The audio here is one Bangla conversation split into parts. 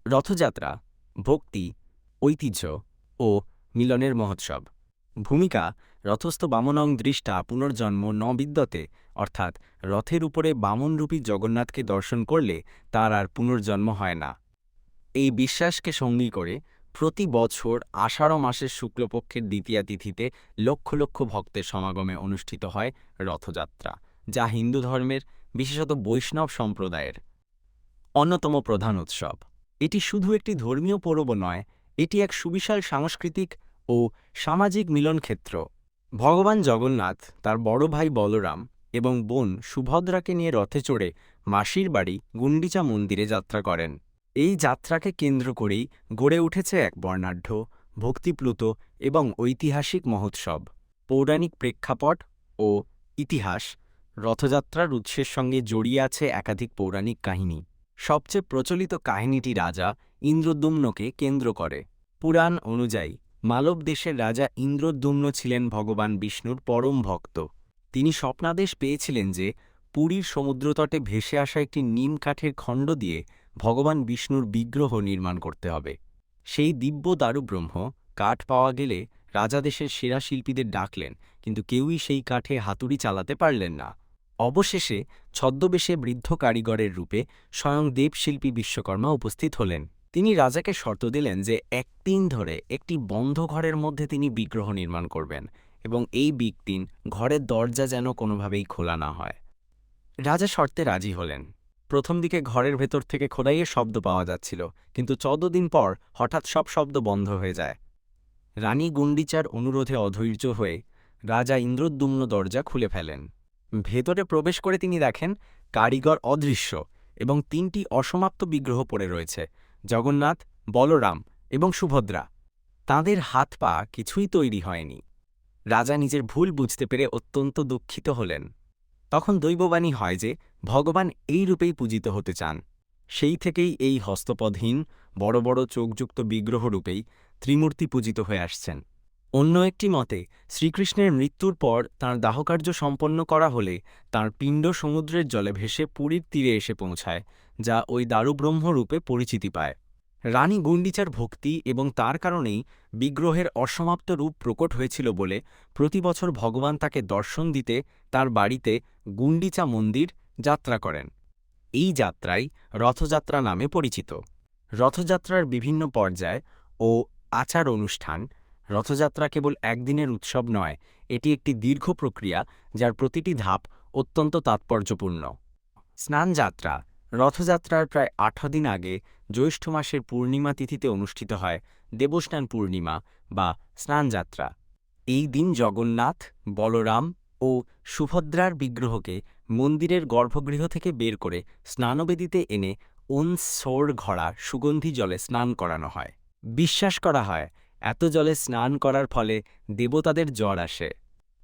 রথযাত্রা ভক্তি, ঐতিহ্য ও মিলনের মহোৎসব। ভূমিকা: রথস্থ বামনং দৃষ্টা পুনর্জন্ম ন বিদ্যতে, অর্থাৎ রথের উপরে বামনরূপী জগন্নাথকে দর্শন করলে তার আর পুনর্জন্ম হয় না। এই বিশ্বাসকে সঙ্গী করে প্রতি বছর আষাঢ় মাসের শুক্লপক্ষের দ্বিতীয়া তিথিতে লক্ষ লক্ষ ভক্তের সমাগমে অনুষ্ঠিত হয় রথযাত্রা, যা হিন্দু ধর্মের, বিশেষত বৈষ্ণব সম্প্রদায়ের অন্যতম প্রধান উৎসব। এটি শুধু একটি ধর্মীয় পরব নয়, এটি এক সুবিশাল সাংস্কৃতিক ও সামাজিক মিলনক্ষেত্র। ভগবান জগন্নাথ তার বড় ভাই বলরাম এবং বোন সুভদ্রাকে নিয়ে রথে চড়ে মাসির বাড়ি গুন্ডিচা মন্দিরে যাত্রা করেন। এই যাত্রাকে কেন্দ্র করেই গড়ে উঠেছে এক বর্ণাঢ্য, ভক্তিপ্লুত এবং ঐতিহাসিক মহোৎসব। পৌরাণিক প্রেক্ষাপট ও ইতিহাস: রথযাত্রার উৎসের সঙ্গে জড়িয়ে আছে একাধিক পৌরাণিক কাহিনী। সবচেয়ে প্রচলিত কাহিনীটি রাজা ইন্দ্রদ্যুম্নকে কেন্দ্র করে। পুরাণ অনুযায়ী মালব দেশের রাজা ইন্দ্রদ্যুম্ন ছিলেন ভগবান বিষ্ণুর পরম ভক্ত। তিনি স্বপ্নাদেশ পেয়েছিলেন যে পুরীর সমুদ্রতটে ভেসে আসা একটি নিম কাঠের খণ্ড দিয়ে ভগবান বিষ্ণুর বিগ্রহ নির্মাণ করতে হবে। সেই দিব্য দারুব্রহ্ম কাঠ পাওয়া গেলে রাজা দেশের সেরা শিল্পীদের ডাকলেন, কিন্তু কেউই সেই কাঠে হাতুড়ি চালাতে পারলেন না। অবশেষে ছদ্মবেশে বৃদ্ধ কারিগরের রূপে স্বয়ং দেবশিল্পী বিশ্বকর্মা উপস্থিত হলেন। তিনি রাজাকে শর্ত দিলেন যে একদিন ধরে একটি বন্ধ ঘরের মধ্যে তিনি বিগ্রহ নির্মাণ করবেন এবং এই দিন ঘরের দরজা যেন কোনোভাবেই খোলা না হয়। রাজা শর্তে রাজি হলেন। প্রথম দিকে ঘরের ভেতর থেকে খোদাইয়ের শব্দ পাওয়া যাচ্ছিল, কিন্তু 14 দিন পর হঠাৎ সব শব্দ বন্ধ হয়ে যায়। রানী গুন্ডিচার অনুরোধে অধৈর্য হয়ে রাজা ইন্দ্রদ্যুম্ন দরজা খুলে ফেলেন। ভেতরে প্রবেশ করে তিনি দেখেন কারিগর অদৃশ্য এবং 3টি অসমাপ্ত বিগ্রহ পড়ে রয়েছে: জগন্নাথ, বলরাম এবং সুভদ্রা। তাঁদের হাত পা কিছুই তৈরি হয়নি। রাজা নিজের ভুল বুঝতে পেরে অত্যন্ত দুঃখিত হলেন। তখন দৈববাণী হয় যে ভগবান এই রূপেই পূজিত হতে চান। সেই থেকেই এই হস্তপদহীন বড় বড় চোখযুক্ত বিগ্রহ রূপেই ত্রিমূর্তি পূজিত হয়ে আসছেন। অন্য একটি মতে শ্রীকৃষ্ণের মৃত্যুর পর তাঁর দাহকার্য সম্পন্ন করা হলে তাঁর পিণ্ড সমুদ্রের জলে ভেসে পুরীর তীরে এসে পৌঁছায়, যা ওই দারুব্রহ্ম রূপে পরিচিতি পায়। রানী গুন্ডিচার ভক্তি এবং তার কারণেই বিগ্রহের অসমাপ্ত রূপ প্রকট হয়েছিল বলে প্রতি বছর ভগবান তাকে দর্শন দিতে তার বাড়িতে গুন্ডিচা মন্দির যাত্রা করেন। এই যাত্রাই রথযাত্রা নামে পরিচিত। রথযাত্রার বিভিন্ন পর্যায় ও আচার অনুষ্ঠান: রথযাত্রা কেবল একদিনের উৎসব নয়, এটি একটি দীর্ঘ প্রক্রিয়া যার প্রতিটি ধাপ অত্যন্ত তাৎপর্যপূর্ণ। স্নানযাত্রা: রথযাত্রার প্রায় 8 দিন আগে জ্যৈষ্ঠ মাসের পূর্ণিমা তিথিতে অনুষ্ঠিত হয় দেবস্নান পূর্ণিমা বা স্নানযাত্রা। এই দিন জগন্নাথ, বলরাম ও সুভদ্রার বিগ্রহকে মন্দিরের গর্ভগৃহ থেকে বের করে স্নানবেদিতে এনে সোর ঘড়া সুগন্ধি জলে স্নান করানো হয়। বিশ্বাস করা হয় এত জলে স্নান করার ফলে দেবতাদের জ্বর আসে।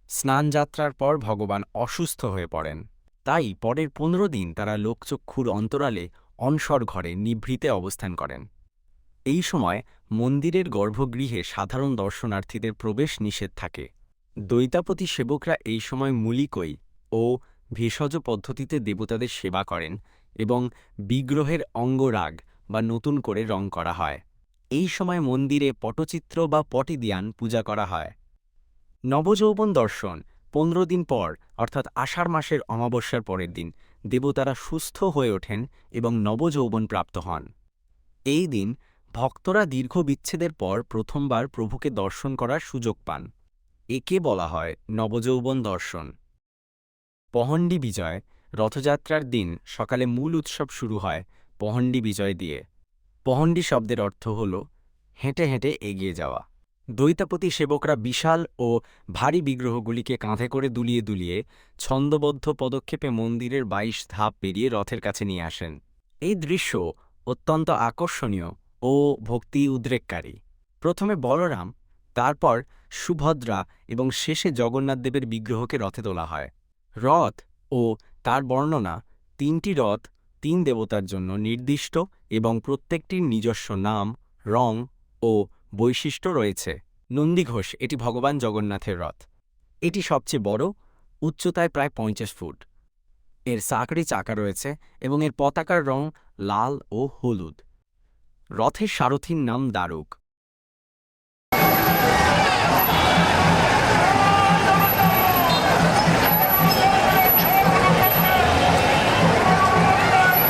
স্নানযাত্রার পর ভগবান অসুস্থ হয়ে পড়েন, তাই পরের 15 দিন তারা লোকচক্ষুর অন্তরালে অনসর ঘরে নিভৃতে অবস্থান করেন। এই সময় মন্দিরের গর্ভগৃহে সাধারণ দর্শনার্থীদের প্রবেশ নিষেধ থাকে। দৈতাপতি সেবকরা এই সময় মূলিকই ও ভেষজ পদ্ধতিতে দেবতাদের সেবা করেন এবং বিগ্রহের অঙ্গরাগ বা নতুন করে রং করা হয়। এই সময় মন্দিরে পটচিত্র বা পটিদিয়ান পূজা করা হয়। নবযৌবন দর্শন: 15 দিন পর, অর্থাৎ আষাঢ় মাসের অমাবস্যার পরের দিন, দেবতারা সুস্থ হয়ে ওঠেন এবং নবযৌবন প্রাপ্ত হন। এই দিন ভক্তরা দীর্ঘ বিচ্ছেদের পর প্রথমবার প্রভুকে দর্শন করার সুযোগ পান। একে বলা হয় নবযৌবন দর্শন। পহণ্ডি বিজয়: রথযাত্রার দিন সকালে মূল উৎসব শুরু হয় পহণ্ডি বিজয় দিয়ে। পহণ্ডি শব্দের অর্থ হল হেঁটে হেঁটে এগিয়ে যাওয়া। দৈতাপতি সেবকরা বিশাল ও ভারী বিগ্রহগুলিকে কাঁধে করে দুলিয়ে দুলিয়ে ছন্দবদ্ধ পদক্ষেপে মন্দিরের 22 ধাপ পেরিয়ে রথের কাছে নিয়ে আসেন। এই দৃশ্য অত্যন্ত আকর্ষণীয় ও ভক্তি উদ্রেককারী। প্রথমে বলরাম, তারপর সুভদ্রা এবং শেষে জগন্নাথদেবের বিগ্রহকে রথে তোলা হয়। রথ ও তার বর্ণনা: 3টি রথ 3 দেবতার জন্য নির্দিষ্ট এবং প্রত্যেকটির নিজস্ব নাম, রং ও বৈশিষ্ট্য রয়েছে। নন্দীঘোষ: এটি ভগবান জগন্নাথের রথ। এটি সবচেয়ে বড়, উচ্চতায় প্রায় 50 ফুট। এর সাকড়ি চাকা রয়েছে এবং এর পতাকার রং লাল ও হলুদ। রথের সারথীর নাম দারুক।